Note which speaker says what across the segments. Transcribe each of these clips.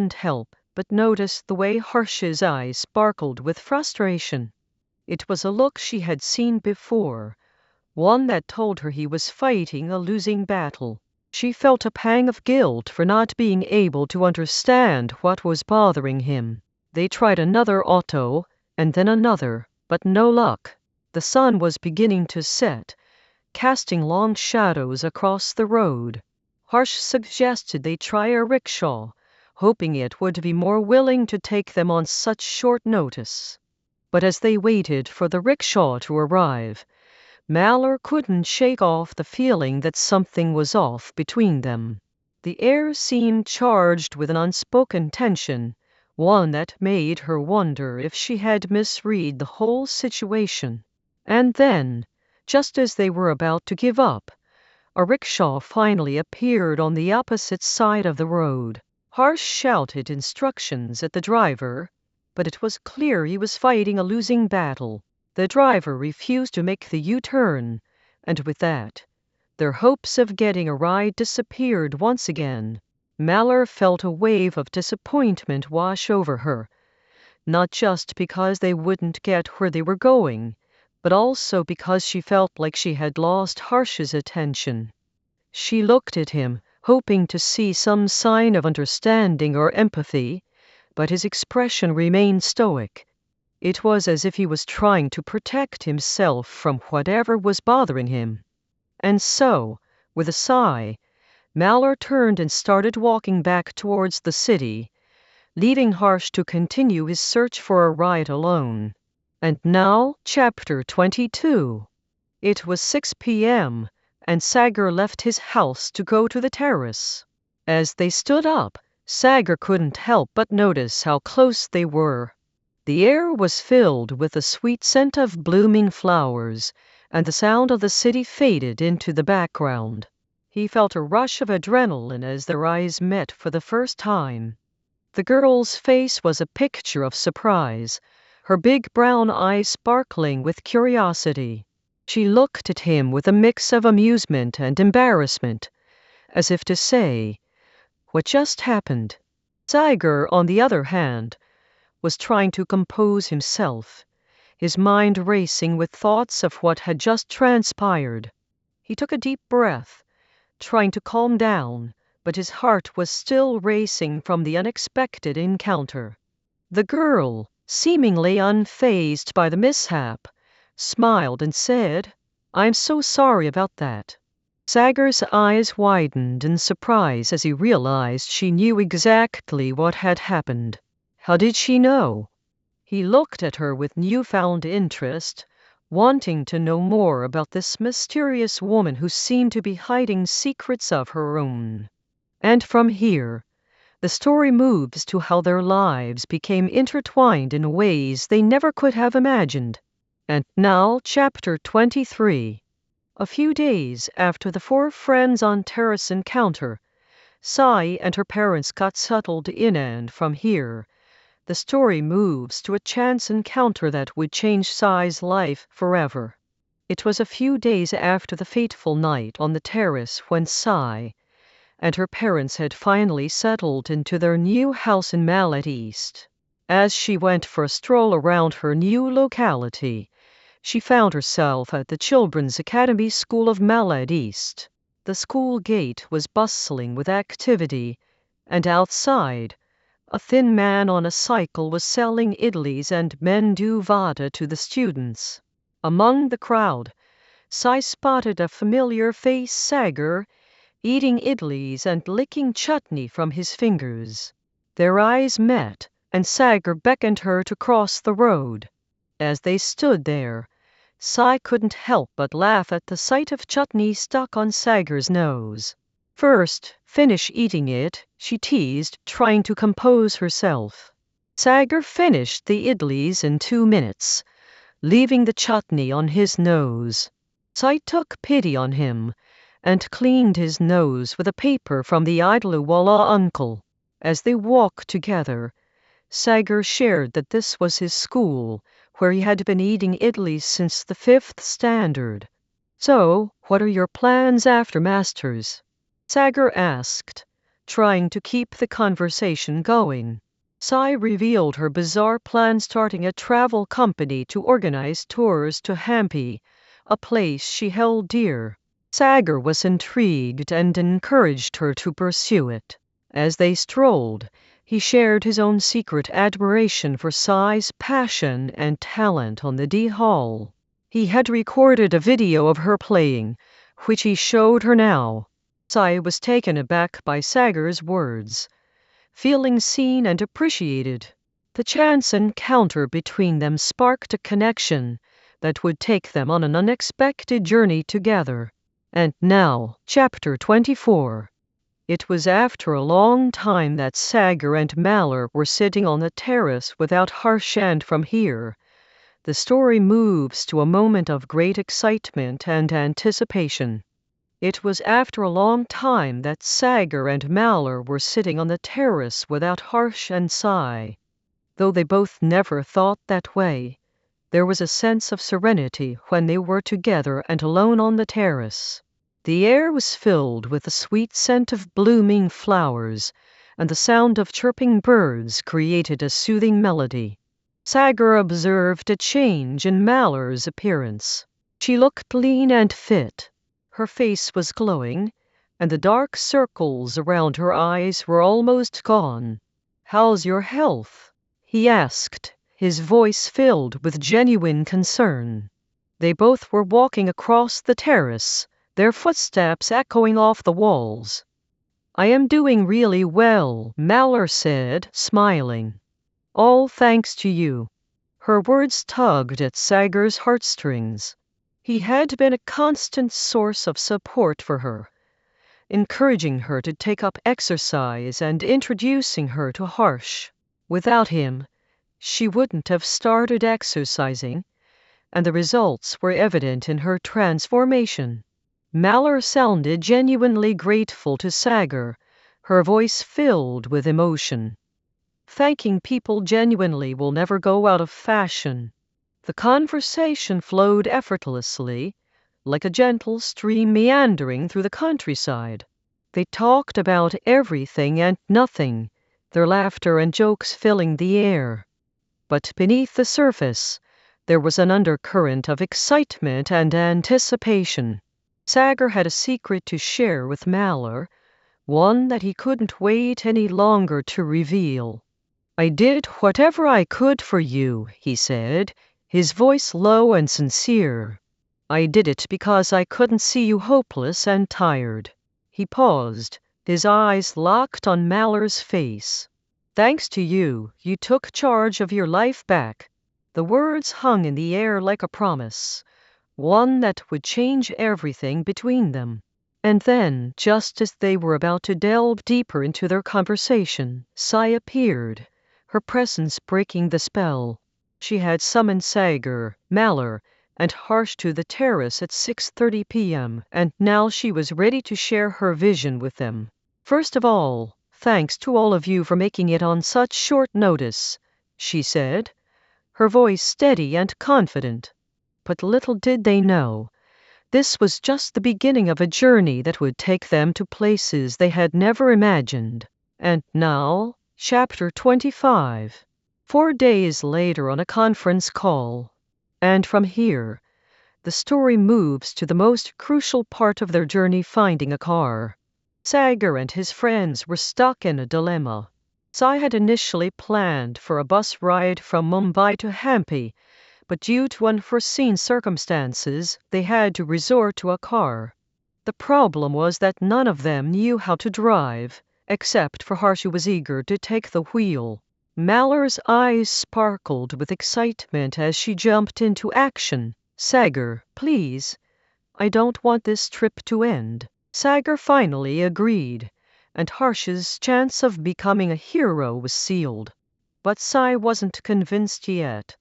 Speaker 1: couldn't help but notice the way Harsh's eyes sparkled with frustration. It was a look she had seen before, one that told her he was fighting a losing battle. She felt a pang of guilt for not being able to understand what was bothering him. They tried another auto, and then another, but no luck. The sun was beginning to set, casting long shadows across the road. Harsh suggested they try a rickshaw, hoping it would be more willing to take them on such short notice. But as they waited for the rickshaw to arrive, Mallory couldn't shake off the feeling that something was off between them. The air seemed charged with an unspoken tension, one that made her wonder if she had misread the whole situation. And then, just as they were about to give up, a rickshaw finally appeared on the opposite side of the road. Harsh shouted instructions at the driver, but it was clear he was fighting a losing battle. The driver refused to make the U-turn, and with that, their hopes of getting a ride disappeared once again. Mallory felt a wave of disappointment wash over her, not just because they wouldn't get where they were going, but also because she felt like she had lost Harsh's attention. She looked at him, hoping to see some sign of understanding or empathy, but his expression remained stoic. It was as if he was trying to protect himself from whatever was bothering him. And so, with a sigh, Mallory turned and started walking back towards the city, leaving Harsh to continue his search for a ride alone. And now, Chapter 22. It was 6 p.m., and Sagar left his house to go to the terrace. As they stood up, Sagar couldn't help but notice how close they were. The air was filled with the sweet scent of blooming flowers, and the sound of the city faded into the background. He felt a rush of adrenaline as their eyes met for the first time. The girl's face was a picture of surprise, her big brown eyes sparkling with curiosity. She looked at him with a mix of amusement and embarrassment, as if to say, "What just happened?" Sagar, on the other hand, was trying to compose himself, his mind racing with thoughts of what had just transpired. He took a deep breath, trying to calm down, but his heart was still racing from the unexpected encounter. The girl, seemingly unfazed by the mishap, smiled and said, "I'm so sorry about that." Sagar's eyes widened in surprise as he realized she knew exactly what had happened. How did she know? He looked at her with newfound interest, wanting to know more about this mysterious woman who seemed to be hiding secrets of her own. And from here, the story moves to how their lives became intertwined in ways they never could have imagined. And now, Chapter 23. A few days after the four friends on terrace encounter, Sai and her parents got settled in, and from here, the story moves to a chance encounter that would change Sai's life forever. It was a few days after the fateful night on the terrace when Sai and her parents had finally settled into their new house in Mallet East. As she went for a stroll around her new locality, she found herself at the Children's Academy School of Mallet East. The school gate was bustling with activity, and outside, a thin man on a cycle was selling idlis and mendu vada to the students. Among the crowd, Sai spotted a familiar face, Sagar, eating idlis and licking chutney from his fingers. Their eyes met, and Sagar beckoned her to cross the road. As they stood there, Sai couldn't help but laugh at the sight of chutney stuck on Sagar's nose. "First, finish eating it," she teased, trying to compose herself. Sagar finished the idlis in 2 minutes, leaving the chutney on his nose. Sai took pity on him and cleaned his nose with a paper from the Idliwala uncle. As they walked together, Sagar shared that this was his school, where he had been eating idlis since the 5th standard. "So, what are your plans after Masters?" Sagar asked, trying to keep the conversation going. Sai revealed her bizarre plan, starting a travel company to organize tours to Hampi, a place she held dear. Sagar was intrigued and encouraged her to pursue it. As they strolled, he shared his own secret admiration for Sai's passion and talent on the D-Hall. He had recorded a video of her playing, which he showed her now. Sai was taken aback by Sagar's words, feeling seen and appreciated. The chance encounter between them sparked a connection that would take them on an unexpected journey together. And now, Chapter 24. It was after a long time that Sagar and Malar were sitting on the terrace without Harsh, and from here, the story moves to a moment of great excitement and anticipation. It was after a long time that Sagar and Malar were sitting on the terrace without Harsh and Sai. Though they both never thought that way, there was a sense of serenity when they were together and alone on the terrace. The air was filled with the sweet scent of blooming flowers, and the sound of chirping birds created a soothing melody. Sagar observed a change in Malar's appearance. She looked lean and fit. Her face was glowing, and the dark circles around her eyes were almost gone. "How's your health?" he asked, his voice filled with genuine concern. They both were walking across the terrace, their footsteps echoing off the walls. "I am doing really well," Malar said, smiling. "All thanks to you." Her words tugged at Sagar's heartstrings. He had been a constant source of support for her, encouraging her to take up exercise and introducing her to Harsh. Without him, she wouldn't have started exercising, and the results were evident in her transformation. Malar sounded genuinely grateful to Sagar, her voice filled with emotion. "Thanking people genuinely will never go out of fashion." The conversation flowed effortlessly, like a gentle stream meandering through the countryside. They talked about everything and nothing, their laughter and jokes filling the air. But beneath the surface, there was an undercurrent of excitement and anticipation. Sagar had a secret to share with Malar, one that he couldn't wait any longer to reveal. "I did whatever I could for you," he said, his voice low and sincere. "I did it because I couldn't see you hopeless and tired." He paused, his eyes locked on Malar's face. "Thanks to you, you took charge of your life back." The words hung in the air like a promise, one that would change everything between them. And then, just as they were about to delve deeper into their conversation, Sai appeared, her presence breaking the spell. She had summoned Sagar, Malar, and Harsh to the terrace at 6:30 p.m., and now she was ready to share her vision with them. "First of all, thanks to all of you for making it on such short notice," she said, her voice steady and confident. But little did they know, this was just the beginning of a journey that would take them to places they had never imagined. And now, Chapter 25. 4 days later on a conference call. And from here, the story moves to the most crucial part of their journey, finding a car. Sagar and his friends were stuck in a dilemma. Sai had initially planned for a bus ride from Mumbai to Hampi, but due to unforeseen circumstances, they had to resort to a car. The problem was that none of them knew how to drive, except for Harsh, who was eager to take the wheel. Malar's eyes sparkled with excitement as she jumped into action. "Sagar, please. I don't want this trip to end." Sagar finally agreed, and Harsh's chance of becoming a hero was sealed. But Sai wasn't convinced yet,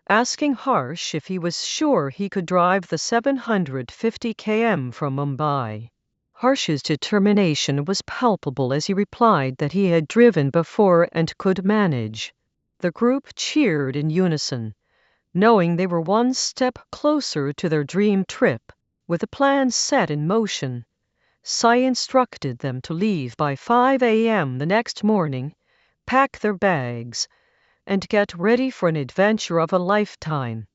Speaker 1: asking Harsh if he was sure he could drive the 750 km from Mumbai. Harsh's determination was palpable as he replied that he had driven before and could manage. The group cheered in unison, knowing they were one step closer to their dream trip. With the plan set in motion, Cy instructed them to leave by 5 a.m. the next morning, pack their bags, and get ready for an adventure of a lifetime.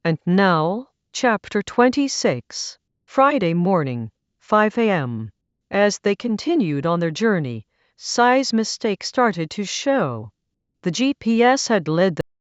Speaker 1: And now, Chapter 26. Friday morning, 5 a.m. As they continued on their journey, Cy's mistake started to show. The GPS had led